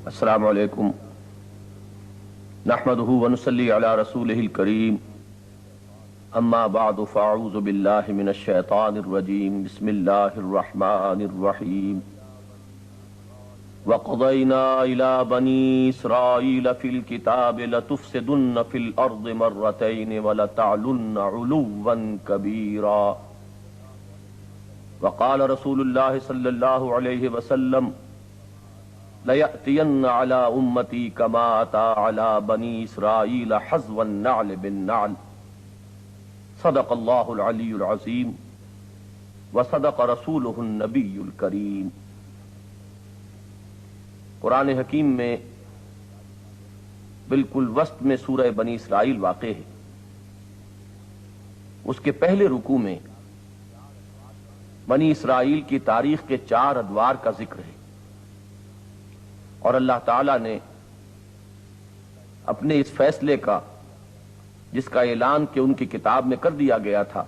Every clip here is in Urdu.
السلام علیکم نحمده ونصلی علی رسولہ الکریم اما بعد فاعوذ باللہ من الشیطان الرجیم بسم اللہ الرحمن الرحیم وقضینا الی بنی اسرائیل فی الکتاب لتفسدن فی الارض مرتین ولتعلن علوا کبیرا وقال رسول اللہ صلی اللہ علیہ وسلم لَيَأْتِيَنَّ عَلَى أُمَّتِي كَمَا أَتَى عَلَى بَنِي إِسْرَائِيلَ حَزْوَ النَّعْلِ بِالنَّعْلِ صدق اللہ العلی العظیم وصدق رسولہ النبی الکریم۔ قرآن حکیم میں بالکل وسط میں سورہ بنی اسرائیل واقع ہے۔ اس کے پہلے رکوع میں بنی اسرائیل کی تاریخ کے 4 ادوار کا ذکر ہے، اور اللہ تعالی نے اپنے اس فیصلے کا، جس کا اعلان کہ ان کی کتاب میں کر دیا گیا تھا،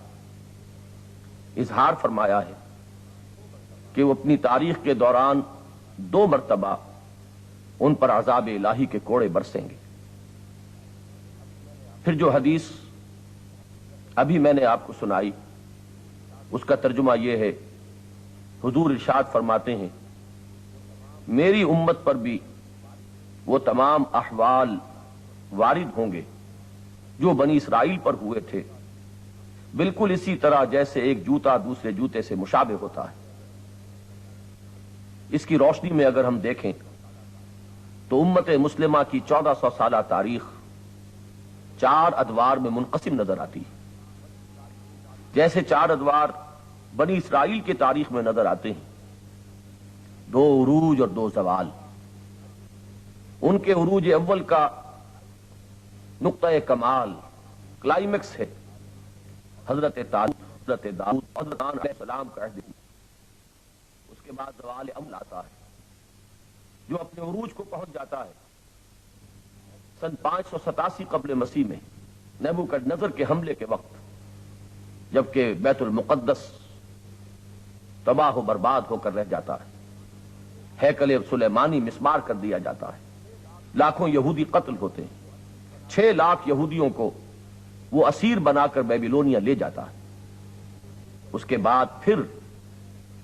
اظہار فرمایا ہے کہ وہ اپنی تاریخ کے دوران 2 مرتبہ ان پر عذاب الہی کے کوڑے برسیں گے۔ پھر جو حدیث ابھی میں نے آپ کو سنائی، اس کا ترجمہ یہ ہے، حضور ارشاد فرماتے ہیں میری امت پر بھی وہ تمام احوال وارد ہوں گے جو بنی اسرائیل پر ہوئے تھے، بالکل اسی طرح جیسے ایک جوتا دوسرے جوتے سے مشابہ ہوتا ہے۔ اس کی روشنی میں اگر ہم دیکھیں تو امت مسلمہ کی 1400 سالہ تاریخ 4 ادوار میں منقسم نظر آتی ہے، جیسے 4 ادوار بنی اسرائیل کی تاریخ میں نظر آتے ہیں، 2 عروج اور 2 زوال۔ ان کے عروج اول کا نقطہ کمال، کلائمیکس ہے حضرت طالوت، حضرت داؤد، حضرت علیہ السلام کا عہد۔ اس کے بعد زوال اول آتا ہے جو اپنے عروج کو پہنچ جاتا ہے سن 587 قبل مسیح میں نیبوکڈنیزر کے حملے کے وقت، جبکہ بیت المقدس تباہ و برباد ہو کر رہ جاتا ہے، ہیکل سلیمانی مسمار کر دیا جاتا ہے، لاکھوں یہودی قتل ہوتے ہیں، 6 لاکھ یہودیوں کو وہ اسیر بنا کر بیبیلونیا لے جاتا ہے۔ اس کے بعد پھر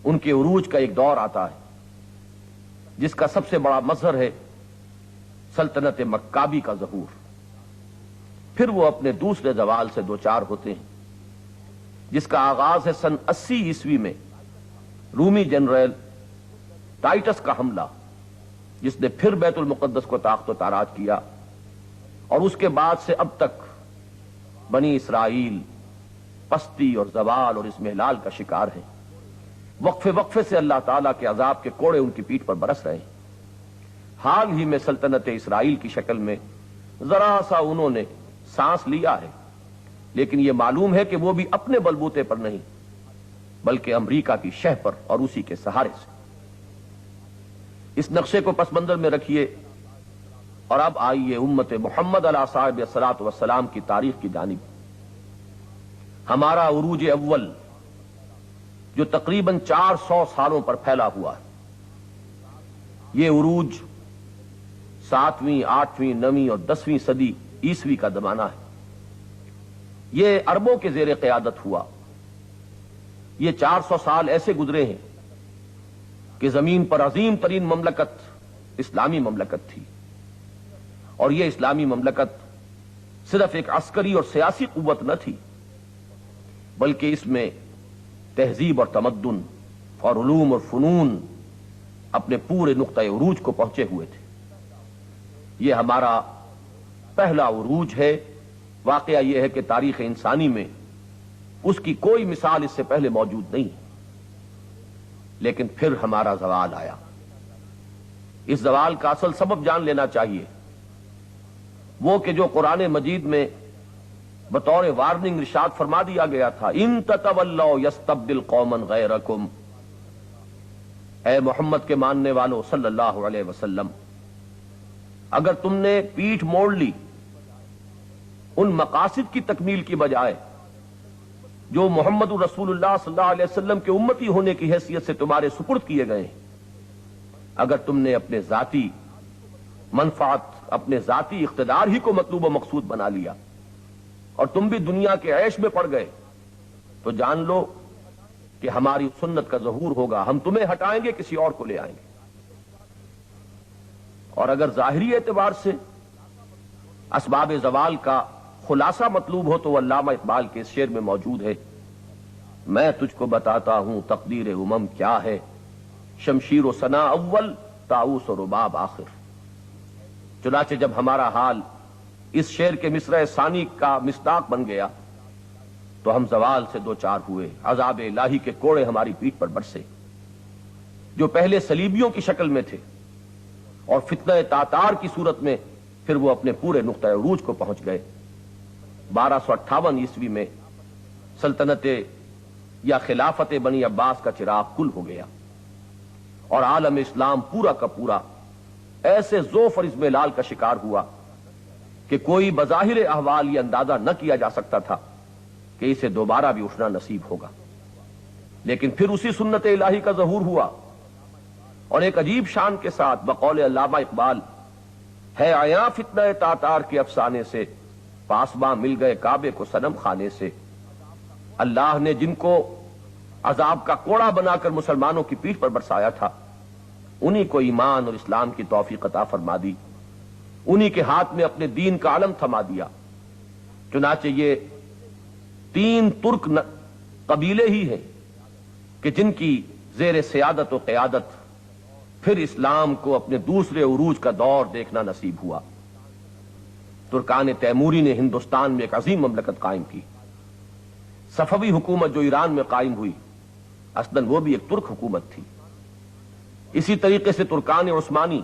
ان کے عروج کا ایک دور آتا ہے جس کا سب سے بڑا مظہر ہے سلطنت مکابی کا ظہور۔ پھر وہ اپنے دوسرے زوال سے دوچار ہوتے ہیں، جس کا آغاز ہے سن 80 عیسوی میں رومی جنرل ٹائٹس کا حملہ، جس نے پھر بیت المقدس کو تاخت و تاراج کیا، اور اس کے بعد سے اب تک بنی اسرائیل پستی اور زوال اور اسمحلال کا شکار ہے۔ وقفے وقفے سے اللہ تعالیٰ کے عذاب کے کوڑے ان کی پیٹھ پر برس رہے ہیں۔ حال ہی میں سلطنت اسرائیل کی شکل میں ذرا سا انہوں نے سانس لیا ہے، لیکن یہ معلوم ہے کہ وہ بھی اپنے بلبوتے پر نہیں بلکہ امریکہ کی شہ پر اور اسی کے سہارے سے۔ اس نقشے کو پس منظر میں رکھیے، اور اب آئیے امت محمد علیہ صاحب الصلاۃ والسلام کی تاریخ کی جانب۔ ہمارا عروج اول جو تقریباً 400 سالوں پر پھیلا ہوا ہے، یہ عروج 7ویں، 8ویں، 9ویں اور 10ویں صدی عیسوی کا زمانہ ہے۔ یہ عربوں کے زیر قیادت ہوا۔ یہ 400 سال ایسے گزرے ہیں کہ زمین پر عظیم ترین مملکت اسلامی مملکت تھی، اور یہ اسلامی مملکت صرف ایک عسکری اور سیاسی قوت نہ تھی، بلکہ اس میں تہذیب اور تمدن اور علوم اور فنون اپنے پورے نقطہ عروج کو پہنچے ہوئے تھے۔ یہ ہمارا پہلا عروج ہے۔ واقعہ یہ ہے کہ تاریخ انسانی میں اس کی کوئی مثال اس سے پہلے موجود نہیں، لیکن پھر ہمارا زوال آیا۔ اس زوال کا اصل سبب جان لینا چاہیے، وہ کہ جو قرآن مجید میں بطور وارننگ ارشاد فرما دیا گیا تھا، ان تتولوا یستبدل قوما غیرکم، اے محمد کے ماننے والوں صلی اللہ علیہ وسلم، اگر تم نے پیٹھ موڑ لی ان مقاصد کی تکمیل کی بجائے جو محمد رسول اللہ صلی اللہ علیہ وسلم کے امتی ہونے کی حیثیت سے تمہارے سپرد کیے گئے ہیں، اگر تم نے اپنے ذاتی منفعت، اپنے ذاتی اقتدار ہی کو مطلوب و مقصود بنا لیا اور تم بھی دنیا کے عیش میں پڑ گئے، تو جان لو کہ ہماری سنت کا ظہور ہوگا، ہم تمہیں ہٹائیں گے، کسی اور کو لے آئیں گے۔ اور اگر ظاہری اعتبار سے اسباب زوال کا خلاصہ مطلوب ہو تو وہ علامہ اقبال کے اس شعر میں موجود ہے، میں تجھ کو بتاتا ہوں تقدیر امم کیا ہے، شمشیر و ثنا اول، طاؤس و رباب آخر۔ چنانچہ جب ہمارا حال اس شعر کے مصرع ثانی کا مصداق بن گیا تو ہم زوال سے دو چار ہوئے، عذاب الہی کے کوڑے ہماری پیٹھ پر برسے، جو پہلے صلیبیوں کی شکل میں تھے اور فتنہ تاتار کی صورت میں پھر وہ اپنے پورے نقطہ عروج کو پہنچ گئے۔ 1258 عیسوی میں سلطنت یا خلافت بنی عباس کا چراغ کل ہو گیا اور عالم اسلام پورا کا پورا ایسے ذوف اور اضمحلال کا شکار ہوا کہ کوئی بظاہر احوال یہ اندازہ نہ کیا جا سکتا تھا کہ اسے دوبارہ بھی اٹھنا نصیب ہوگا۔ لیکن پھر اسی سنت الہی کا ظہور ہوا اور ایک عجیب شان کے ساتھ بقول علامہ اقبال ہے عیاں فتنہ تاتار کے افسانے سے، پاسباں مل گئے کعبے کو صنم خانے سے۔ اللہ نے جن کو عذاب کا کوڑا بنا کر مسلمانوں کی پیٹھ پر برسایا تھا، انہی کو ایمان اور اسلام کی توفیق عطا فرما دی، انہی کے ہاتھ میں اپنے دین کا علم تھما دیا۔ چنانچہ یہ 3 ترک قبیلے ہی ہیں کہ جن کی زیر سیادت و قیادت پھر اسلام کو اپنے دوسرے عروج کا دور دیکھنا نصیب ہوا۔ ترکان تیموری نے ہندوستان میں ایک عظیم مملکت قائم کی۔ صفوی حکومت جو ایران میں قائم ہوئی، اصلاً وہ بھی ایک ترک حکومت تھی۔ اسی طریقے سے ترکان عثمانی،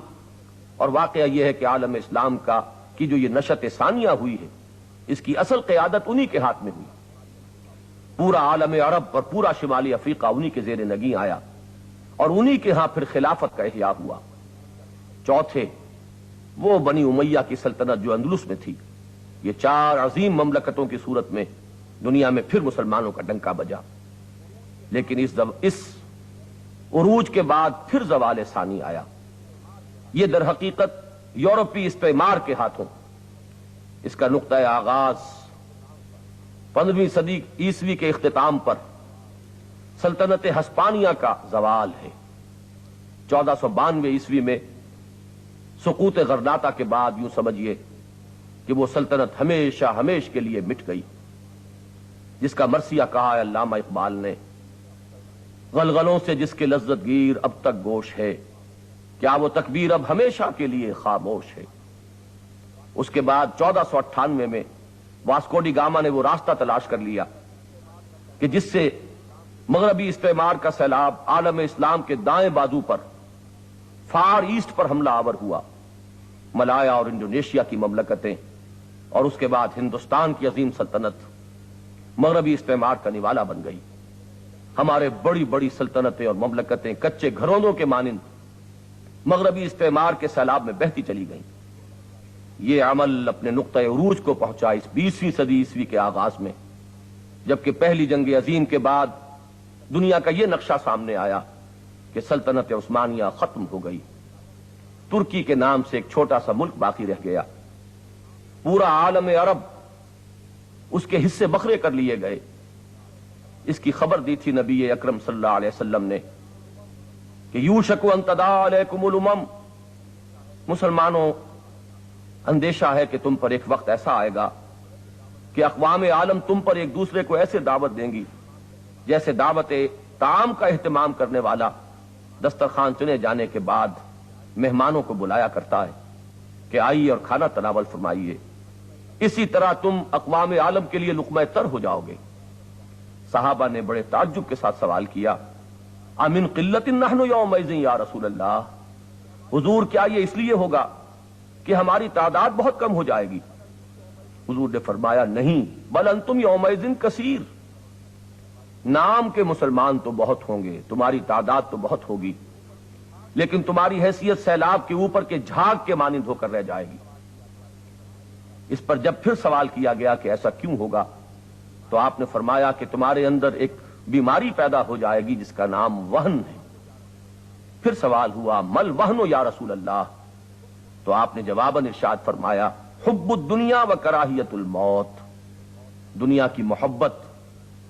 اور واقعہ یہ ہے کہ عالم اسلام کی جو یہ نشت ثانیہ ہوئی ہے، اس کی اصل قیادت انہی کے ہاتھ میں ہوئی۔ پورا عالم عرب اور پورا شمالی افریقہ انہی کے زیر نگیں آیا اور انہی کے ہاں پھر خلافت کا احیاء ہوا۔ چوتھے وہ بنی امیہ کی سلطنت جو اندلس میں تھی، یہ 4 عظیم مملکتوں کی صورت میں دنیا میں پھر مسلمانوں کا ڈنکا بجا۔ لیکن اس عروج کے بعد پھر زوال ثانی آیا۔ یہ در حقیقت یورپی استعمار کے ہاتھوں اس کا نقطہ آغاز 15ویں صدی عیسوی کے اختتام پر سلطنت ہسپانیہ کا زوال ہے۔ 1492 عیسوی میں سقوط غرناطہ کے بعد یوں سمجھیے کہ وہ سلطنت ہمیشہ ہمیش کے لیے مٹ گئی، جس کا مرثیہ کہا ہے علامہ اقبال نے، غلغلوں سے جس کے لذت گیر اب تک گوش ہے، کیا وہ تکبیر اب ہمیشہ کے لیے خاموش ہے۔ اس کے بعد 1498 میں واسکو ڈی گاما نے وہ راستہ تلاش کر لیا کہ جس سے مغربی استعمار کا سیلاب عالم اسلام کے دائیں بازو پر فار ایسٹ پر حملہ آور ہوا۔ ملایا اور انڈونیشیا کی مملکتیں اور اس کے بعد ہندوستان کی عظیم سلطنت مغربی استعمار کا نوالا بن گئی۔ ہمارے بڑی بڑی سلطنتیں اور مملکتیں کچے گھرونوں کے مانند مغربی استعمار کے سیلاب میں بہتی چلی گئیں۔ یہ عمل اپنے نقطہ عروج کو پہنچا اس 20ویں صدی عیسوی کے آغاز میں، جبکہ پہلی جنگ عظیم کے بعد دنیا کا یہ نقشہ سامنے آیا کہ سلطنت عثمانیہ ختم ہو گئی، ترکی کے نام سے ایک چھوٹا سا ملک باقی رہ گیا، پورا عالم عرب اس کے حصے بکھرے کر لیے گئے۔ اس کی خبر دی تھی نبی اکرم صلی اللہ علیہ وسلم نے کہ یوشک ان تداعی علیکم الامم، مسلمانوں اندیشہ ہے کہ تم پر ایک وقت ایسا آئے گا کہ اقوام عالم تم پر ایک دوسرے کو ایسے دعوت دیں گی جیسے دعوت طعام کا اہتمام کرنے والا دسترخوان چنے جانے کے بعد مہمانوں کو بلایا کرتا ہے کہ آئیے اور کھانا تناول فرمائیے، اسی طرح تم اقوام عالم کے لیے لقمہ تر ہو جاؤ گے۔ صحابہ نے بڑے تعجب کے ساتھ سوال کیا، امن قلت نحن یومئذ یا رسول اللہ، حضور کیا یہ اس لیے ہوگا کہ ہماری تعداد بہت کم ہو جائے گی؟ حضور نے فرمایا نہیں، بل انتم یومئذ کثیر، نام کے مسلمان تو بہت ہوں گے، تمہاری تعداد تو بہت ہوگی، لیکن تمہاری حیثیت سیلاب کے اوپر کے جھاگ کے مانند ہو کر رہ جائے گی۔ اس پر جب پھر سوال کیا گیا کہ ایسا کیوں ہوگا، تو آپ نے فرمایا کہ تمہارے اندر ایک بیماری پیدا ہو جائے گی جس کا نام وہن ہے۔ پھر سوال ہوا مل وہن یا رسول اللہ، تو آپ نے جواباً ارشاد فرمایا حب الدنیا و کراہیت الموت، دنیا کی محبت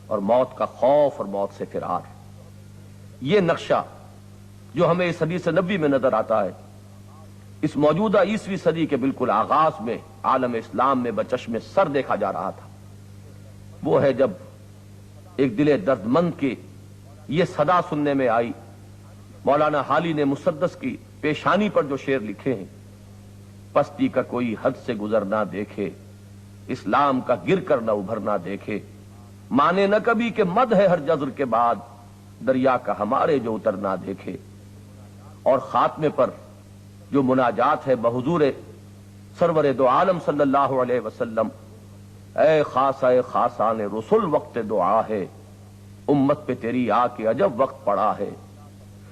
اور موت کا خوف اور موت سے فرار۔ یہ نقشہ جو ہمیں اس حدیث نبوی میں نظر آتا ہے، اس موجودہ 20ویں صدی کے بالکل آغاز میں عالم اسلام میں بچشم سر دیکھا جا رہا تھا، وہ ہے جب ایک دل درد مند کی یہ صدا سننے میں آئی۔ مولانا حالی نے مسدس کی پیشانی پر جو شعر لکھے ہیں، پستی کا کوئی حد سے گزر نہ دیکھے، اسلام کا گر کر نہ ابھر نہ دیکھے، مانے نہ کبھی کہ مد ہے ہر جزر کے بعد، دریا کا ہمارے جو اتر نہ دیکھے۔ اور خاتمے پر جو مناجات ہے بحضور سرور دو عالم صلی اللہ علیہ وسلم، اے خاصان رسول وقت دعا ہے، امت پہ تیری آ کے عجب وقت پڑا ہے،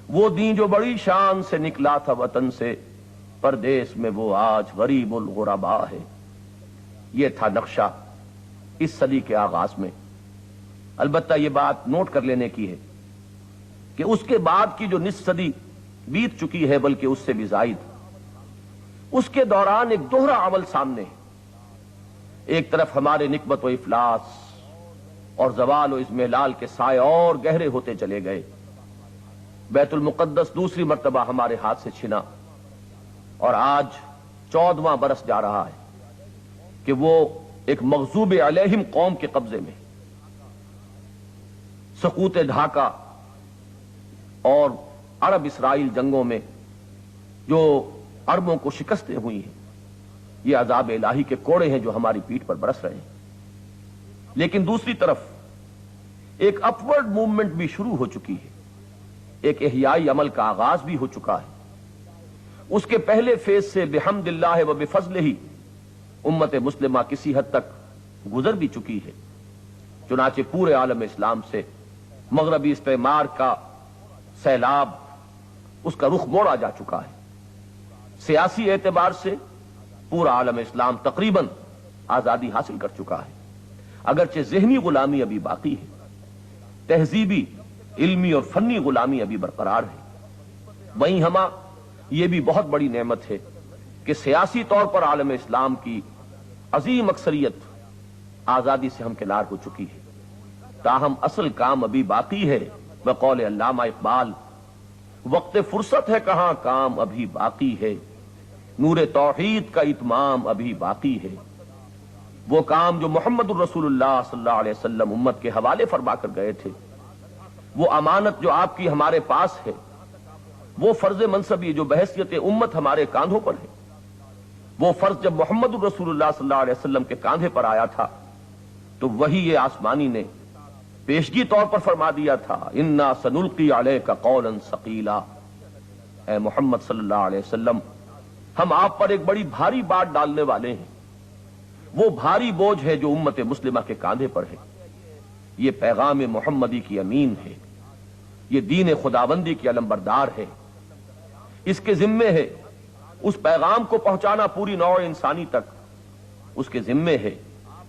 وہ دین جو بڑی شان سے نکلا تھا وطن سے، پردیس میں وہ آج غریب الغربا ہے۔ یہ تھا نقشہ اس صدی کے آغاز میں۔ البتہ یہ بات نوٹ کر لینے کی ہے کہ اس کے بعد کی جو نصف صدی بیت چکی ہے، بلکہ اس سے بھی زائد، اس کے دوران ایک دوہرا عمل سامنے ہے۔ ایک طرف ہمارے نکبت و افلاس اور زوال و اضمحلال کے سائے اور گہرے ہوتے چلے گئے، بیت المقدس دوسری مرتبہ ہمارے ہاتھ سے چھنا، اور آج 14واں برس جا رہا ہے کہ وہ ایک مغضوب علیہم قوم کے قبضے میں۔ سقوط ڈھاکہ اور عرب اسرائیل جنگوں میں جو عربوں کو شکستیں ہوئی ہیں، یہ عذاب الہی کے کوڑے ہیں جو ہماری پیٹھ پر برس رہے ہیں۔ لیکن دوسری طرف ایک اپورڈ موومنٹ بھی شروع ہو چکی ہے، ایک احیائی عمل کا آغاز بھی ہو چکا ہے۔ اس کے پہلے فیز سے بحمد اللہ و بفضلہ امت مسلمہ کسی حد تک گزر بھی چکی ہے، چنانچہ پورے عالم اسلام سے مغربی استعمار کا سیلاب، اس کا رخ موڑا جا چکا ہے۔ سیاسی اعتبار سے پورا عالم اسلام تقریباً آزادی حاصل کر چکا ہے، اگرچہ ذہنی غلامی ابھی باقی ہے، تہذیبی، علمی اور فنی غلامی ابھی برقرار ہے۔ وہیں یہ بھی بہت بڑی نعمت ہے کہ سیاسی طور پر عالم اسلام کی عظیم اکثریت آزادی سے ہمکنار ہو چکی ہے، تاہم اصل کام ابھی باقی ہے۔ بقول علامہ اقبال، وقت فرصت ہے کہاں کام ابھی باقی ہے، نور توحید کا اتمام ابھی باقی ہے۔ وہ کام جو محمد الرسول اللہ صلی اللہ علیہ وسلم امت کے حوالے فرما کر گئے تھے، وہ امانت جو آپ کی ہمارے پاس ہے، وہ فرض منصبی جو بحیثیت امت ہمارے کاندھوں پر ہے، وہ فرض جب محمد الرسول اللہ صلی اللہ علیہ وسلم کے کاندھے پر آیا تھا تو وہی یہ آسمانی نے پیشگی طور پر فرما دیا تھا، انا سنلقی علیک قولا ثقیلا، اے محمد صلی اللہ علیہ وسلم، ہم آپ پر ایک بڑی بھاری بات ڈالنے والے ہیں۔ وہ بھاری بوجھ ہے جو امت مسلمہ کے کاندھے پر ہے، یہ پیغام محمدی کی امین ہے، یہ دین خداوندی کی علمبردار ہے، اس کے ذمے ہے اس پیغام کو پہنچانا پوری نوع انسانی تک، اس کے ذمے ہے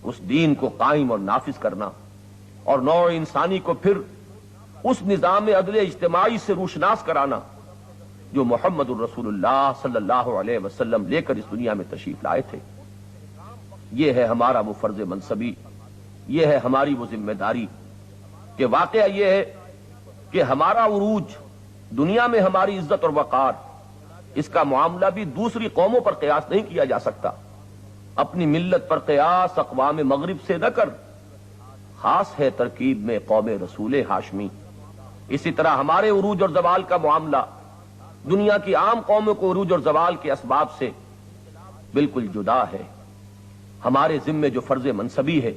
اس دین کو قائم اور نافذ کرنا، اور نوع انسانی کو پھر اس نظام عدل اجتماعی سے روشناس کرانا جو محمد الرسول اللہ صلی اللہ علیہ وسلم لے کر اس دنیا میں تشریف لائے تھے۔ یہ ہے ہمارا وہ فرض منصبی، یہ ہے ہماری وہ ذمہ داری کہ واقعہ یہ ہے کہ ہمارا عروج، دنیا میں ہماری عزت اور وقار، اس کا معاملہ بھی دوسری قوموں پر قیاس نہیں کیا جا سکتا۔ اپنی ملت پر قیاس اقوام مغرب سے نہ کر، خاص ہے ترکیب میں قوم رسول ہاشمی۔ اسی طرح ہمارے عروج اور زوال کا معاملہ دنیا کی عام قوموں کو عروج اور زوال کے اسباب سے بالکل جدا ہے۔ ہمارے ذمے جو فرض منصبی ہے،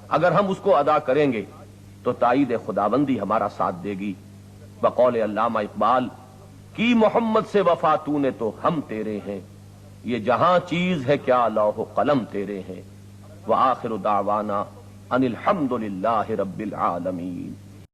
اگر ہم اس کو ادا کریں گے تو تائید خداوندی ہمارا ساتھ دے گی۔ بقول علامہ اقبال، کی محمد سے وفا تو نے تو ہم تیرے ہیں، یہ جہاں چیز ہے کیا لوح و قلم تیرے ہیں۔ وآخر دعوانا ان الحمد للہ رب العالمین۔